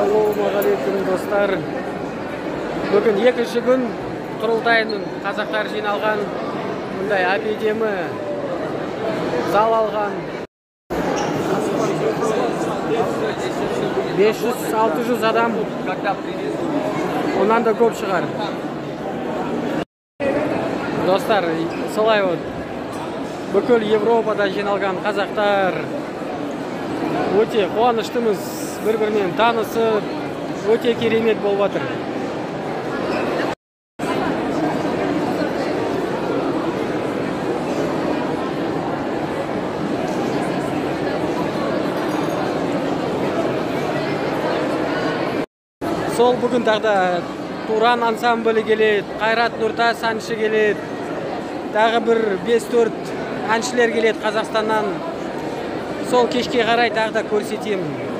Ассалаумағалейкум достар. Бүгін екінші күн құрылтайының қазақтар жиналған, мұндай әдемі зал алған. 500-600 адам, онан да көп шығар. Достар, солай вот. Бүкіл Европада жиналған қазақтар. Өте қуаныштымыз, бір-бірінен танысып, өте керемет болып жатыр. Сол бүгін тағда Туран ансамблі келеді, Қайрат Нұртас әнші келеді, тағы бір 5-4 әншілер келеді Қазақстаннан. Сол кешке қарай тағы да көрсетемін.